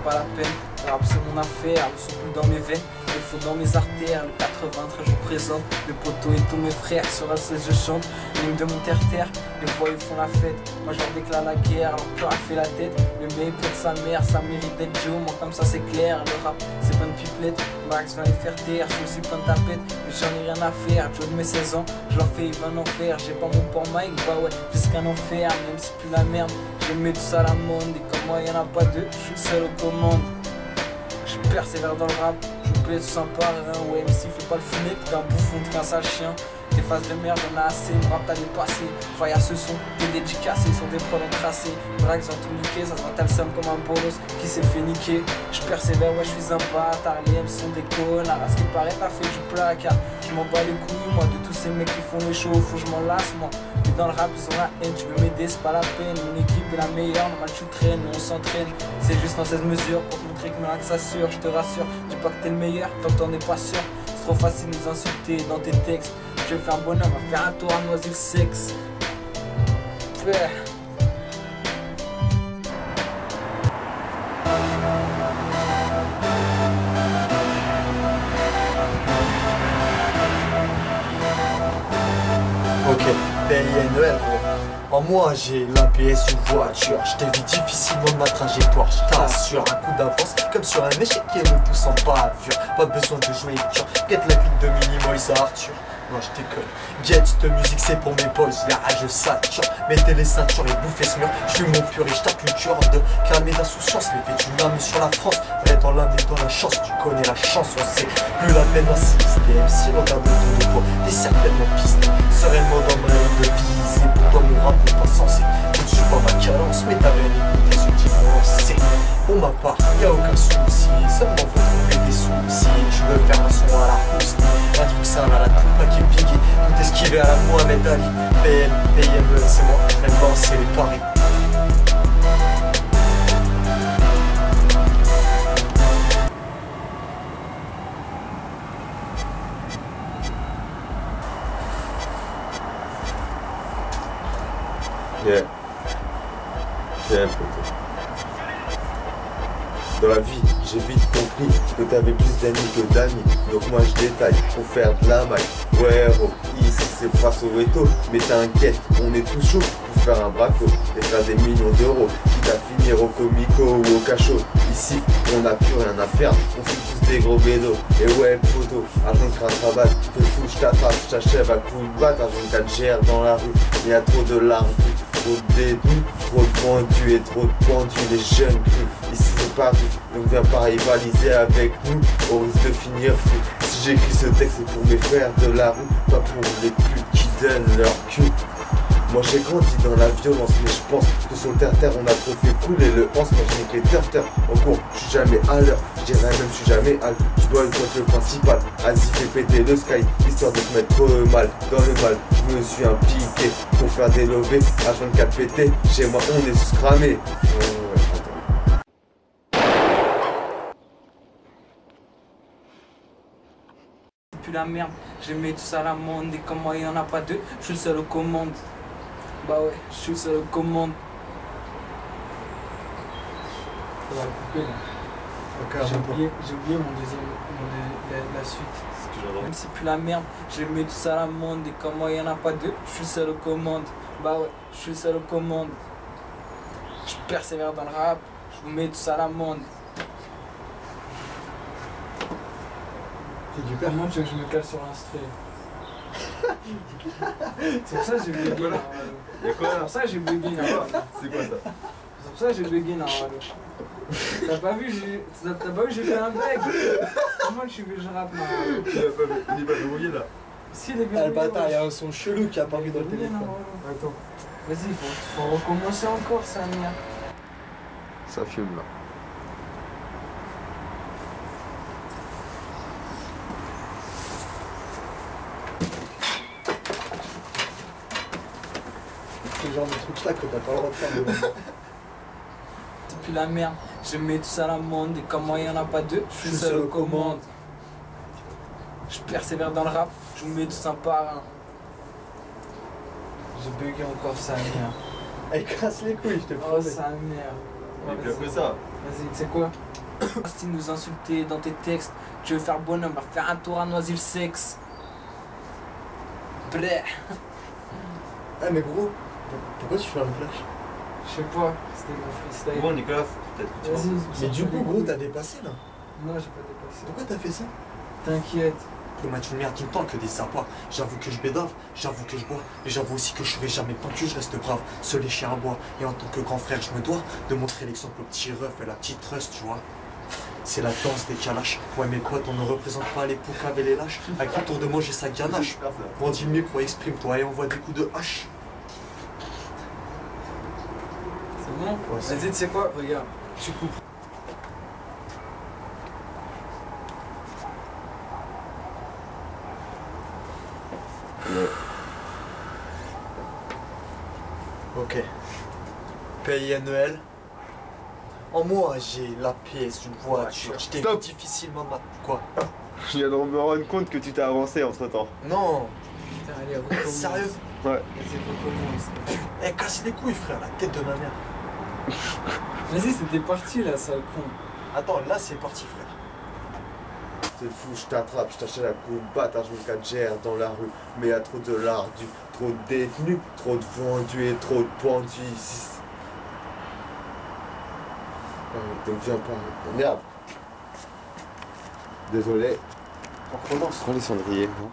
pas la peine. Le rap c'est mon affaire, le son coule dans mes veines, le feu dans mes artères. Le 93 je présente, le poteau et tous mes frères. Sur la 16 je chante, l'hymne de mon terre-terre. Les voix ils font la fête, moi je leur déclare la guerre. Leur cœur a fait la tête, le mépris de sa mère. Ça mérite d'être Joe, moi comme ça c'est clair. Le rap c'est plein de pipelettes, Max vient les faire taire. Je suis aussi plein de tapettes, mais j'en ai rien à faire. Joe de mes 16 ans, je leur fais ils vont en faire. J'ai pas mon port Mike, bah ouais, jusqu'à en enfer. Même si plus la merde, je mets tout ça à la monde. Et comme moi y'en a pas deux, je suis seul aux commandes. Je persévère dans le rap, je vous plais tout sympa, ouais MC fais pas le fumette, t'es un bouffon, t'es un sale chien. Tes faces de merde, on a assez, mon rap t'as dépassé. Faille à ce son, t'es dédicacé, sur des problèmes tracés. Drax ont tout niqué, ça se voit t'as le seum comme un bolos qui s'est fait niquer. Je persévère, ouais je suis un bâtard, les M sont des connards. À ce qui paraît t'as fait du placard. Je m'en bats les couilles moi de tous ces mecs qui font les shows, faut que je m'en lasse moi. Mais dans le rap ils ont la haine, tu veux m'aider c'est pas la peine. Mon équipe est la meilleure, normal tu traînes, on s'entraîne. C'est juste dans 16 mesures pour te montrer que mes racks s'assurent. Je te rassure, dis pas que t'es le meilleur, tant que t'en es pas sûr. C'est trop facile de nous insulter dans tes textes. Je vais faire un bonhomme, on va faire un tour à Noisy sexe. Ouais. Ok, PINEL gros. En moi j'ai l'APS une voiture. Je t'évite difficilement de ma trajectoire. Je t'assure un coup d'avance comme sur un échiquier me pousse en bavure. Pas besoin de jouer dur. Quête la ville de Minimoise à Arthur. Non je déconne. Get cette musique c'est pour mes boys. La rage sature. Mettez les ceintures et bouffez ce mur. Je suis mon pur et je tape une cure de calmer d'insouciance. Les vêtus l'âme sur la France. Vrai dans l'âme et dans la chance. Tu connais la chance, on sait plus la peine d'insister. MC regarde ton niveau. T'es certainement pisté. Sereinement dans ma ligne de vie. C'est pourtant mon rap n'est pas censé. Je ne suis pas ma cadence. Mais t'avais les outils pour lancer. Pour ma part, y'a aucun souci. Seulement faut trouver des soucis. Tu veux faire un son à la rousse. Un truc simple à la coupe qui est piqué. Tout esquiver à la Mohamed Ali. PM, c'est moi. Maintenant c'est les paris. Yeah, dans la vie, j'ai vite compris que t'avais plus d'amis que d'amis. Donc moi je détaille pour faire de la maille. Ouais, ici c'est pas Soweto, mais t'inquiète, on est tout chaud pour faire un braco et faire des millions d'euros. Quitte à finir au comico ou au cachot. Ici, on n'a plus rien à faire, on fait tous des gros bédos. Et ouais, photo, argent de crainte rabat, te fous, je t'attrape, je t'achève à coups de batte. Argent de 4 GR dans la rue, il y a trop de larmes. Trop de détenus, trop de pendus et trop de pendus, les jeunes crus. Ici c'est Paris, donc viens pas rivaliser avec nous, au risque de finir fou. Si j'écris ce texte c'est pour mes frères de la rue, pas pour les putes qui donnent leur cul. Moi j'ai grandi dans la violence, mais je pense que sur le terre-terre on a trop fait couler le pense. Moi je n'ai que les terre-terre en cours, je suis jamais à l'heure, je dirais même je suis jamais à l'heure. Je dois être le principal, Asie fait péter le sky, histoire de se mettre mal dans le mal. Je me suis impliqué pour faire des lovés, H24 pété, chez moi on est tous cramés. C'est plus la merde, j'ai mis tout ça à la monde. Et comme moi y'en a pas deux, je suis le seul aux commandes. Bah ouais, je suis le seul aux commandes. Ça va le couper là. J'ai oublié mon deuxième, la suite. Même si c'est plus la merde, j'ai mis tout ça à la monde. Et comme moi y'en a pas deux, je suis le seul aux commandes. Bah ouais, je suis le seul aux commandes. Je persévère dans le rap, je vous mets tout ça à la monde. Comment tu veux que je me cale sur l'instru? C'est pour ça que j'ai bugué là. C'est pour ça que j'ai bugué là. C'est quoi ça? C'est pour ça que j'ai bugué là. T'as pas vu j'ai fait un bug? Comment tu veux que je rappe là? Il est pas verrouillé là. Si il est Ah bien. le bâtard, il y a un son chelou qui a apparu dans le téléphone. Attends. Vas-y, faut recommencer encore ça, merde. Ça fume là. C'est le genre de truc là que t'as pas le droit de faire. C'est plus la merde, j'ai mis tout ça à la monde. Et comme moi y'en a pas deux, je suis le seul aux commandes. Je persévère dans le rap, je vous mets tout ça par un. J'ai bugué encore sa mère. Elle casse les couilles, je te Oh promets. sa mère. Il est pire que ça. Vas-y, tu sais quoi? Si nous insulter dans tes textes, je veux faire bonhomme, va faire un tour à Noisy-le-Sexe. Bleh. Ah mais gros, pourquoi tu fais un flash? Je sais pas, c'était mon freestyle. Bon, Nicolas, peut-être que tu Vas-y. Mais du coup gros t'as dépassé là. Non, j'ai pas dépassé. Pourquoi t'as fait ça? T'inquiète. Pour mettre une merde tout le temps que des abois. J'avoue que je bédave, j'avoue que je bois, mais j'avoue aussi que je serai jamais pentu, je reste brave, seul les chiens à bois. Et en tant que grand frère, je me dois de montrer l'exemple au petit ref et la petite trust, tu vois. C'est la danse des calaches. Ouais mes potes, on ne représente pas les poucaves et les lâches. Avec autour de moi j'ai sa ganache. Brandis le micro, exprime-toi et envoie des coups de hache. C'est bon? Ouais, c'est Vas-y, tu sais quoi? Regarde, tu coupes. Ok. PINEL. En moi, j'ai la pièce d'une voiture. Je t'ai vu Stop. difficilement ma... Quoi? Je viens de me rendre compte que tu t'es avancé entre temps. Non. Putain, allez, recommence. Sérieux? Ouais. Vas-y, recommence. Eh, casse les couilles, frère, la tête de ma mère. Vas-y, c'était parti là, sale con. Attends, là, c'est parti, frère. C'est fou, je t'attrape, je t'achète la coupe, bâtard, je me gère dans la rue. Mais y a trop de lardus, trop de détenus, trop de vendus et trop de pendus ici. Donc viens pas. Merde. Désolé. On recommence. Prends les cendriers. Hein.